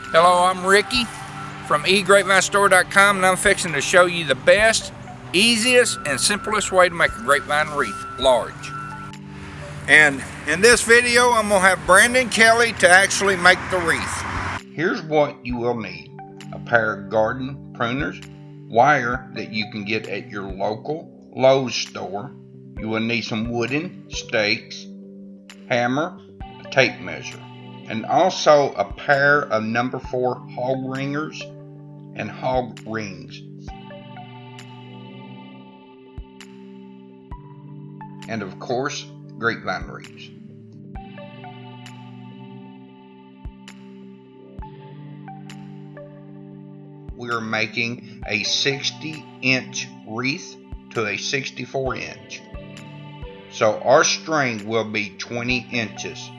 Hello, I'm Ricky from eGrapevinestore.com, and I'm fixing to show you the best, easiest, and simplest way to make a grapevine wreath large. And in this video, I'm going to have Brandon Kelly to actually make the wreath. Here's what you will need: a pair of garden pruners, wire that you can get at your local Lowe's store. You will need some wooden stakes, hammer, a tape measure, and also a pair of number 4 hog ringers and hog rings. And of course, grapevine wreaths. We are making a 60-inch wreath to a 64-inch. So our string will be 20 inches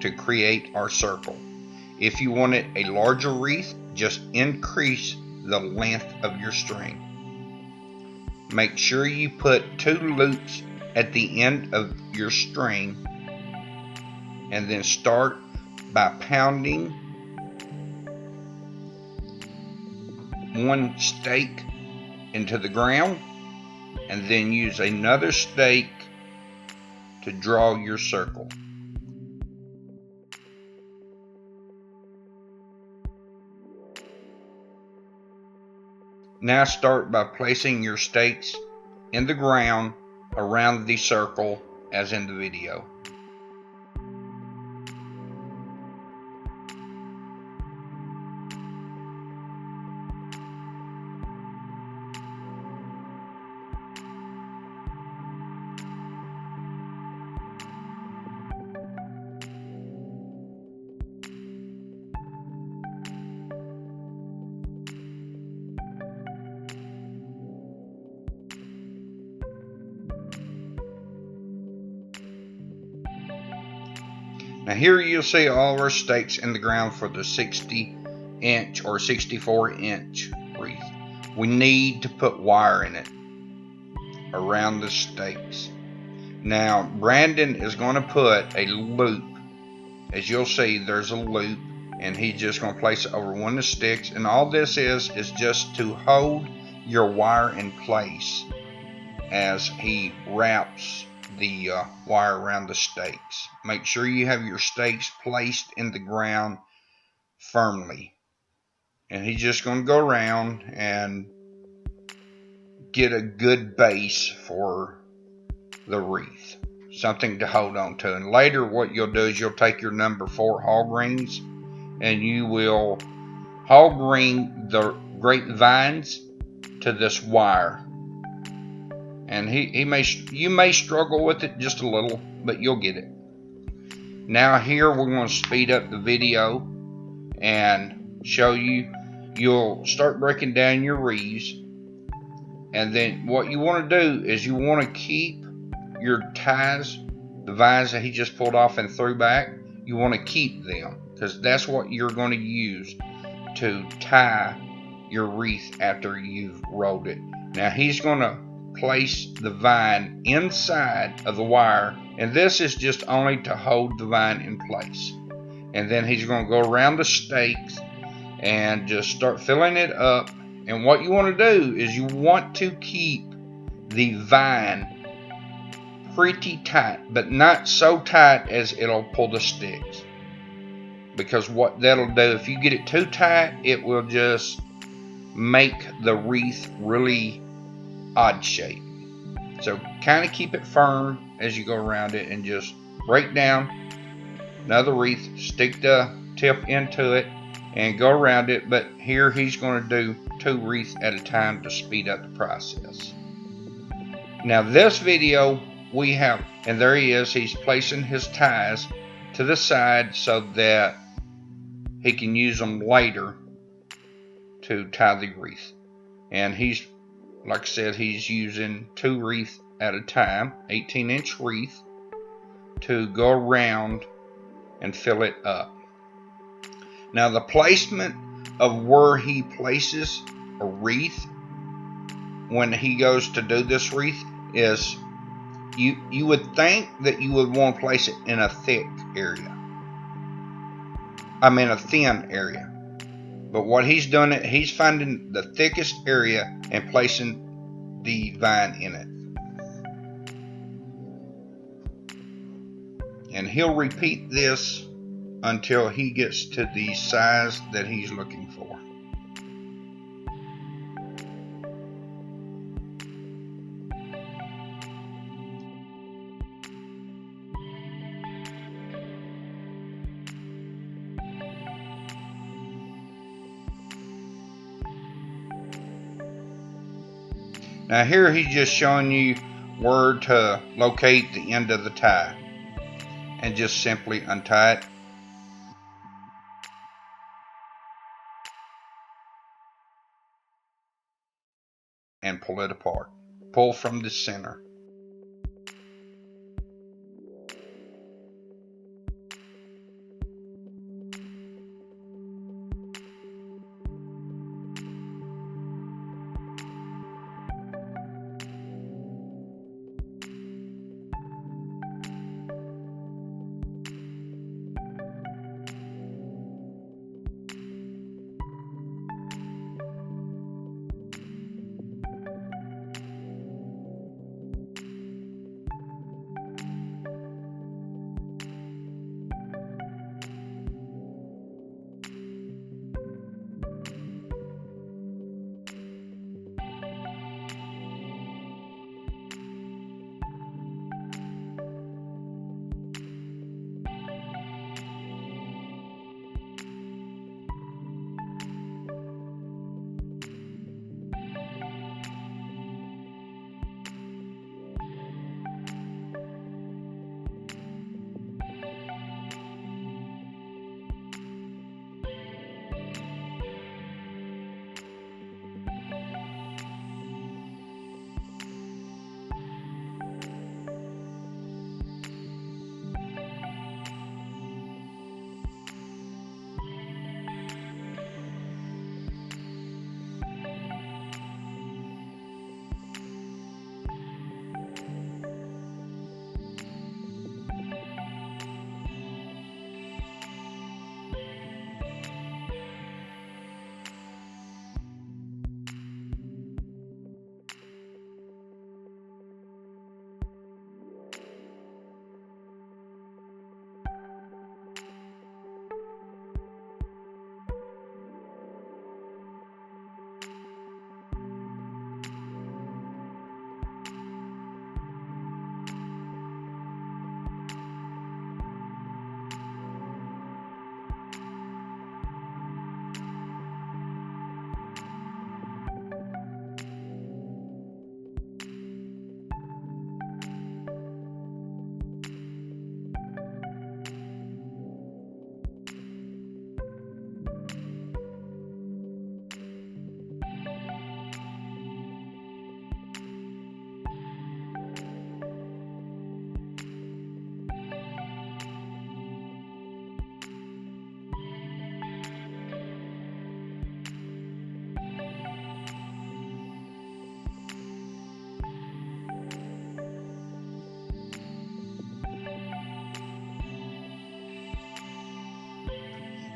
to create our circle. If you wanted a larger wreath, just increase the length of your string. Make sure you put 2 loops at the end of your string, and then start by pounding one stake into the ground, and then use another stake to draw your circle. Now start by placing your stakes in the ground around the circle as in the video. Now here you'll see all of our stakes in the ground for the 60-inch or 64-inch wreath. We need to put wire in it around the stakes. Now Brandon is going to put a loop. As you'll see, there's a loop, and he's just going to place it over one of the sticks, and all this is just to hold your wire in place as he wraps the wire around the stakes. Make sure you have your stakes placed in the ground firmly, and he's just going to go around and get a good base for the wreath, something to hold on to. And later what you'll do is you'll take your number 4 hog rings, and you will hog ring the grapevines to this wire. And you may struggle with it just a little, but you'll get it. Now here we're going to speed up the video and show you. You'll start breaking down your wreaths, and then what you want to do is you want to keep your ties, the vines that he just pulled off and threw back. You want to keep them, because that's what you're going to use to tie your wreath after you've rolled it. Now he's going to place the vine inside of the wire, and this is just only to hold the vine in place. And then he's going to go around the stakes and just start filling it up. And what you want to do is you want to keep the vine pretty tight, but not so tight as it'll pull the sticks, because what that'll do, if you get it too tight, it will just make the wreath really odd shape. So kind of keep it firm as you go around it, and just break down another wreath, stick the tip into it, and go around it. But here he's going to do 2 wreaths at a time to speed up the process. Now this video we have, and there he is, he's placing his ties to the side so that he can use them later to tie the wreath. And he's, like I said, he's using 2 wreaths at a time, 18-inch wreath, to go around and fill it up. Now the placement of where he places a wreath when he goes to do this wreath is, you would think that you would want to place it in a thick area. I mean a thin area. But what he's doing, he's finding the thickest area and placing the vine in it. And he'll repeat this until he gets to the size that he's looking for. Now here he's just showing you where to locate the end of the tie, and just simply untie it and pull it apart. Pull from the center.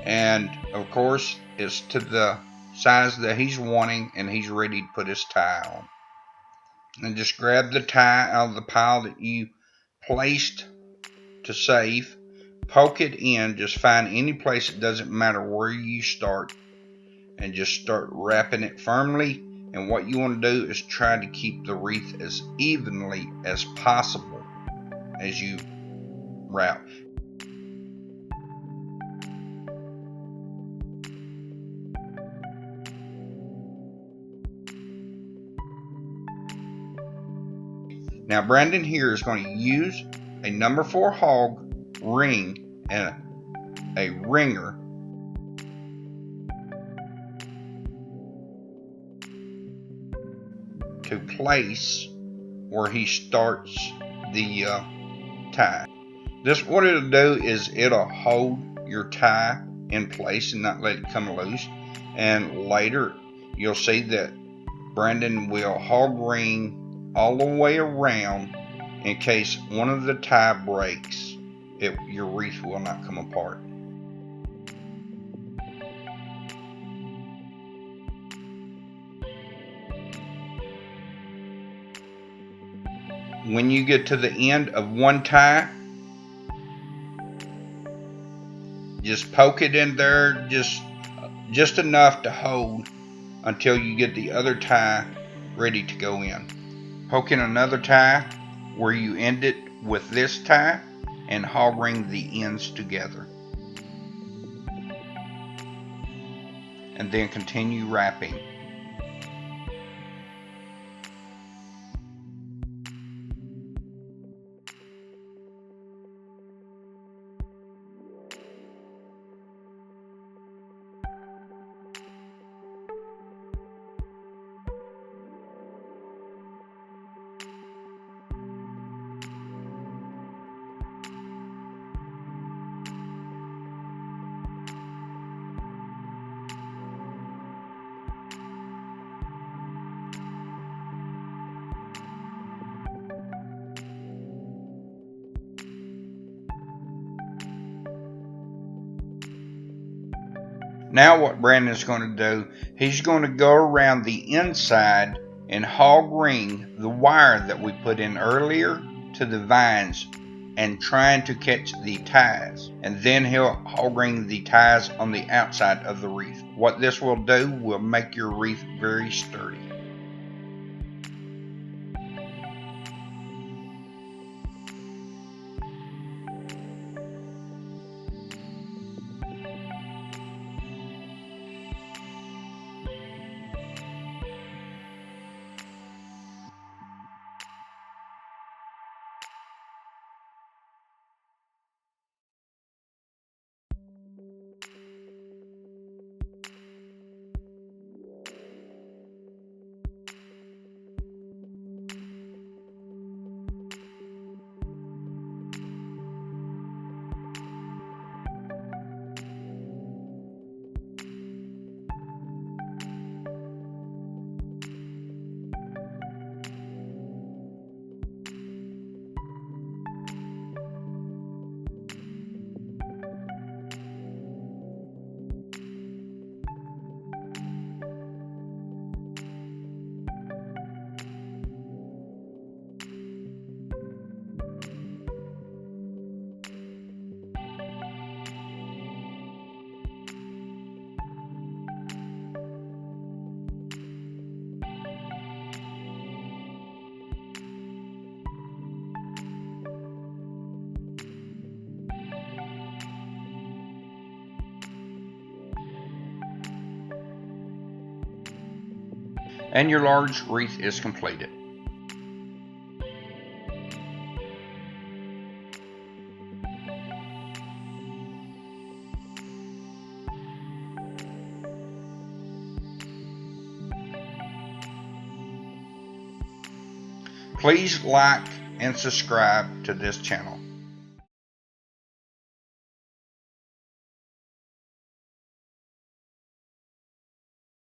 And of course it's to the size that he's wanting, and he's ready to put his tie on. And just grab the tie out of the pile that you placed to save, poke it in, just find any place, it doesn't matter where you start, and just start wrapping it firmly. And what you want to do is try to keep the wreath as evenly as possible as you wrap. Now Brandon here is going to use a number 4 hog ring and a ringer to place where he starts the tie. This, what it'll do is it'll hold your tie in place and not let it come loose. And later you'll see that Brandon will hog ring all the way around in case one of the tie breaks. Your wreath will not come apart. when you get to the end of one tie, just poke it in there just enough to hold until you get the other tie ready to go in. Poke in another tie where you end it with this tie and hog ring the ends together. And then continue wrapping. Now what Brandon's going to do, he's going to go around the inside and hog ring the wire that we put in earlier to the vines and trying to catch the ties. And then he'll hog ring the ties on the outside of the wreath. What this will do will make your wreath very sturdy. And your large wreath is completed. Please like and subscribe to this channel.